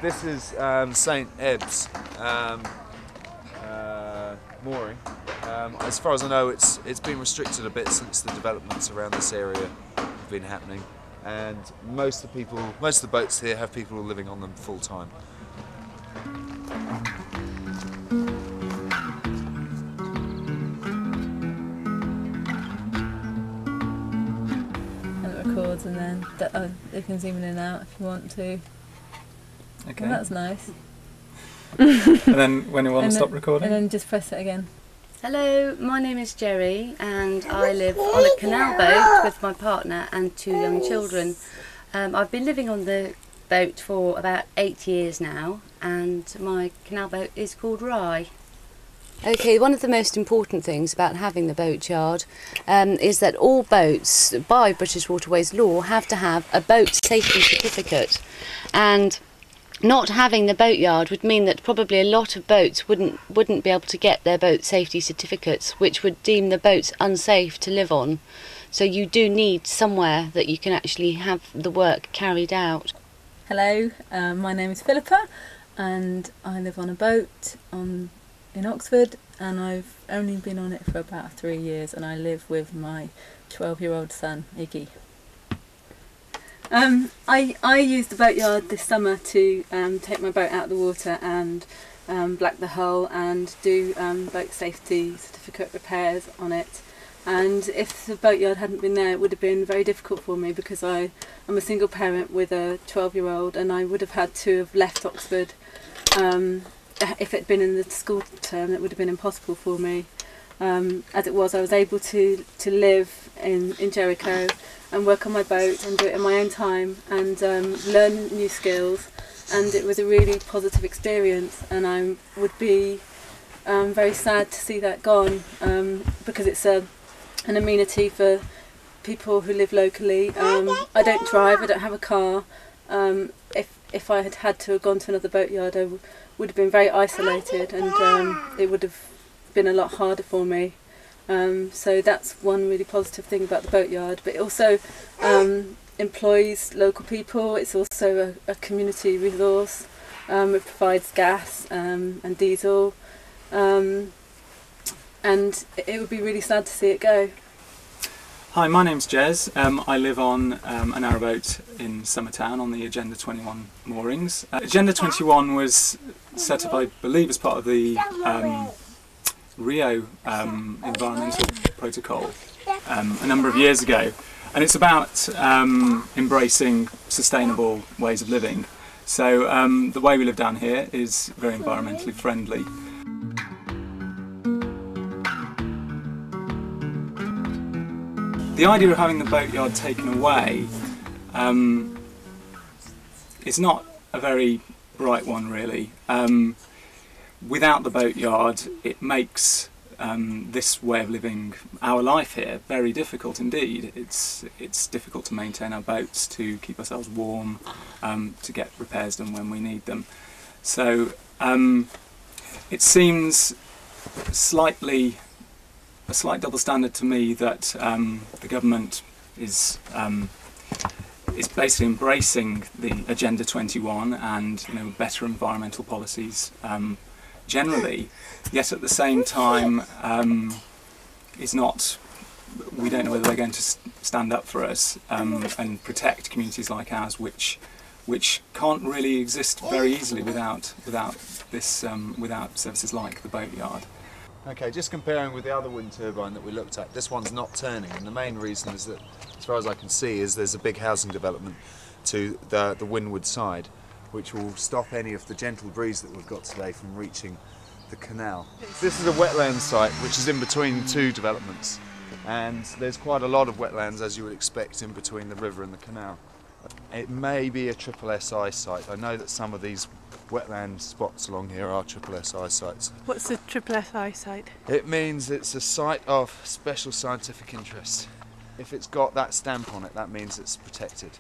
This is St Ebb's mooring. As far as I know, it's been restricted a bit since the developments around this area have been happening, and most of the boats here have people living on them full time. And it records, and then you can zoom in and out if you want to. Okay. Well, that's nice. And then when you want to stop recording? And then just press it again. Hello, my name is Jerry and I live on a canal boat with my partner and 2 young children. I've been living on the boat for about 8 years now, and my canal boat is called Rye. Okay, one of the most important things about having the Boatyard is that all boats, by British Waterways law, have to have a boat safety certificate, and not having the Boatyard would mean that probably a lot of boats wouldn't be able to get their boat safety certificates, which would deem the boats unsafe to live on. So you do need somewhere that you can actually have the work carried out. Hello, my name is Philippa, and I live on a boat in Oxford, and I've only been on it for about 3 years, and I live with my 12-year-old son, Iggy. I used the Boatyard this summer to take my boat out of the water and black the hull and do boat safety certificate repairs on it. And if the Boatyard hadn't been there, it would have been very difficult for me, because I'm a single parent with a 12-year-old, and I would have had to have left Oxford. If it had been in the school term, it would have been impossible for me. As it was, I was able to live in Jericho and work on my boat and do it in my own time and learn new skills, and it was a really positive experience, and I would be very sad to see that gone, because it's an amenity for people who live locally. I don't drive, I don't have a car. If I had to have gone to another Boatyard, I would have been very isolated, and it would have been a lot harder for me. So that's one really positive thing about the Boatyard, but it also employs local people. It's also a community resource. It provides gas and diesel, and it would be really sad to see it go. Hi, my name's Jez. I live on a narrowboat in Summertown on the Agenda 21 moorings. Agenda 21 was set up, I believe, as part of the Rio environmental protocol a number of years ago, and it's about embracing sustainable ways of living. So the way we live down here is very environmentally friendly. The idea of having the Boatyard taken away is not a very bright one, really. Without the Boatyard, it makes this way of living, our life here, very difficult indeed. It's difficult to maintain our boats, to keep ourselves warm, to get repairs done when we need them. So it seems a slight double standard to me that the government is basically embracing the Agenda 21 and better environmental policies generally, yet at the same time we don't know whether they're going to stand up for us and protect communities like ours, which can't really exist very easily without services like the Boatyard. Okay, just comparing with the other wind turbine that we looked at, this one's not turning, and the main reason is that, as far as I can see, is there's a big housing development to the windward side, which will stop any of the gentle breeze that we've got today from reaching the canal. This is a wetland site which is in between 2 developments, and there's quite a lot of wetlands, as you would expect, in between the river and the canal. It may be a SSSI site. I know that some of these wetland spots along here are SSSI sites. What's the SSSI site? It means it's a site of special scientific interest. If it's got that stamp on it, that means it's protected.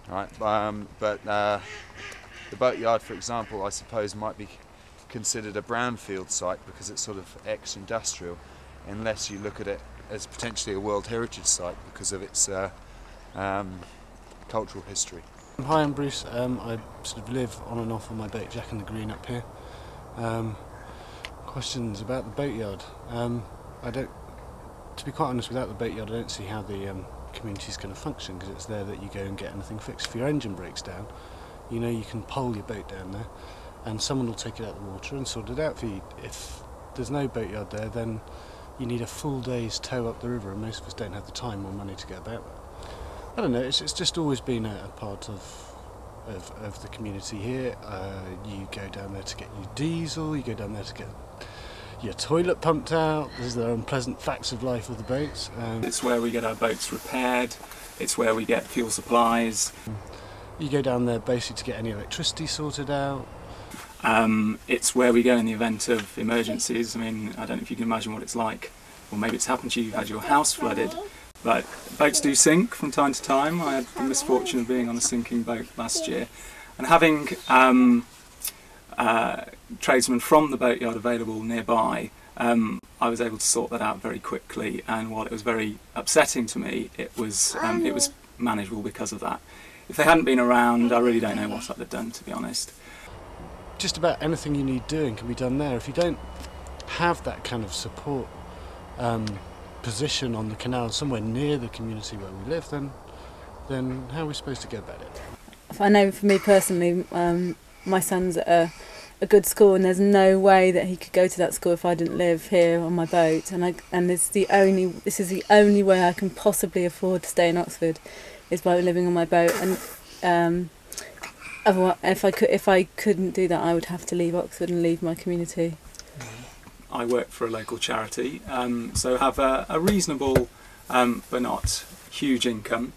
Right? But the Boatyard, for example, I suppose might be considered a brownfield site because it's sort of ex-industrial, unless you look at it as potentially a World Heritage Site because of its cultural history. Hi, I'm Bruce. I sort of live on and off on my boat Jack and the Green up here. Questions about the boatyard. To be quite honest, without the boatyard I don't see how the community is going to function, because it's there that you go and get anything fixed. If your engine breaks down, you know you can pole your boat down there and someone will take it out of the water and sort it out for you. If there's no boatyard there, then you need a full day's tow up the river, and most of us don't have the time or money to go about that. I don't know, it's just always been a part of the community here. You go down there to get your diesel, you go down there to get your toilet pumped out. These are the unpleasant facts of life of the boats. It's where we get our boats repaired, it's where we get fuel supplies. You go down there basically to get any electricity sorted out. It's where we go in the event of emergencies. I mean, I don't know if you can imagine what it's like, or maybe it's happened to you, you've had your house flooded. But boats do sink from time to time. I had the misfortune of being on a sinking boat last year, and having tradesmen from the boatyard available nearby, I was able to sort that out very quickly. And while it was very upsetting to me, it was manageable because of that. If they hadn't been around, I really don't know what I'd have done, to be honest. Just about anything you need doing can be done there. If you don't have that kind of support position on the canal somewhere near the community where we live, then how are we supposed to go about it? I know for me personally, my son's at a good school, and there's no way that he could go to that school if I didn't live here on my boat. And this is the only way I can possibly afford to stay in Oxford, is by living on my boat. And if I couldn't do that, I would have to leave Oxford and leave my community. I work for a local charity, so have a reasonable but not huge income.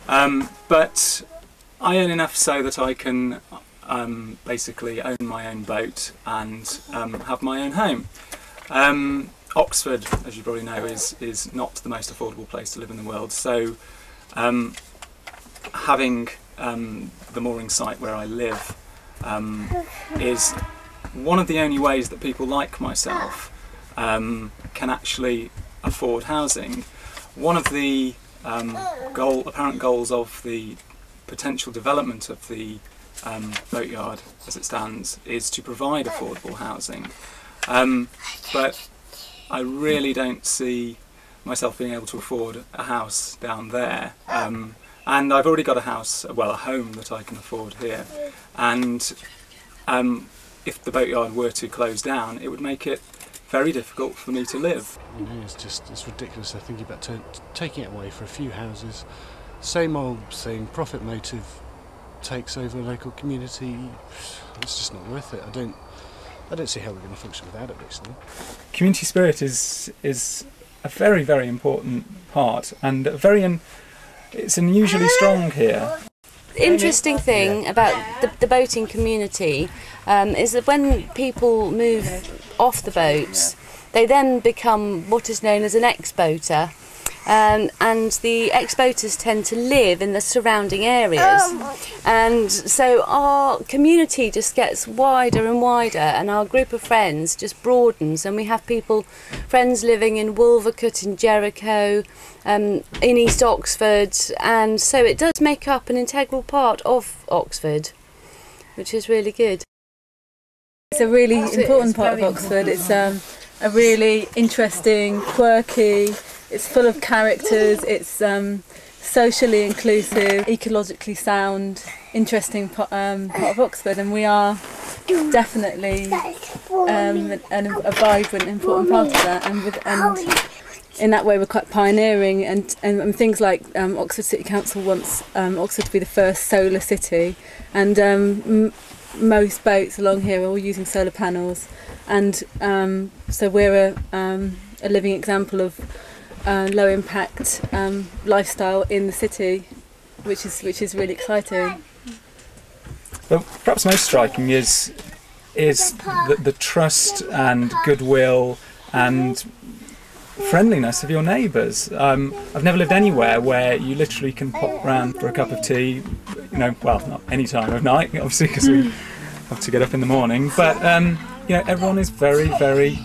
But I earn enough so that I can basically own my own boat and have my own home. Oxford, as you probably know, is not the most affordable place to live in the world, so having the mooring site where I live is one of the only ways that people like myself can actually afford housing. One of the apparent goals of the potential development of the boatyard as it stands is to provide affordable housing, but I really don't see myself being able to afford a house down there, and I've already got a home that I can afford here, and if the boatyard were to close down, it would make it very difficult for me to live. You know, it's ridiculous. They're thinking about taking it away for a few houses. Same old thing, profit motive takes over the local community. It's just not worth it. I don't see how we're going to function without it, basically. Community spirit is a very, very important part, and it's unusually strong here. The interesting thing about the boating community is that when people move off the boats, they then become what is known as an ex-boater, and the ex-boaters tend to live in the surrounding areas, and so our community just gets wider and wider, and our group of friends just broadens, and we have friends living in Wolvercut, in Jericho, in East Oxford, and so it does make up an integral part of Oxford, which is really good. It's a really important part of Oxford. It's a really interesting, quirky, it's full of characters, it's socially inclusive, ecologically sound, interesting part of Oxford, and we are definitely a vibrant, important part of that, and in that way we're quite pioneering, and things like Oxford City Council wants Oxford to be the first solar city, and most boats along here are all using solar panels, and so we're a living example of low impact lifestyle in the city, which is really exciting. Well, perhaps most striking is the trust and goodwill and friendliness of your neighbours. I've never lived anywhere where you literally can pop round for a cup of tea, well, not any time of night, obviously, because we have to get up in the morning, but everyone is very, very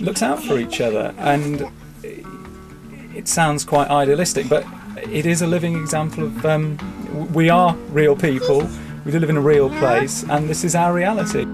looks out for each other, and it sounds quite idealistic, but it is a living example of we are real people, we do live in a real place, and this is our reality.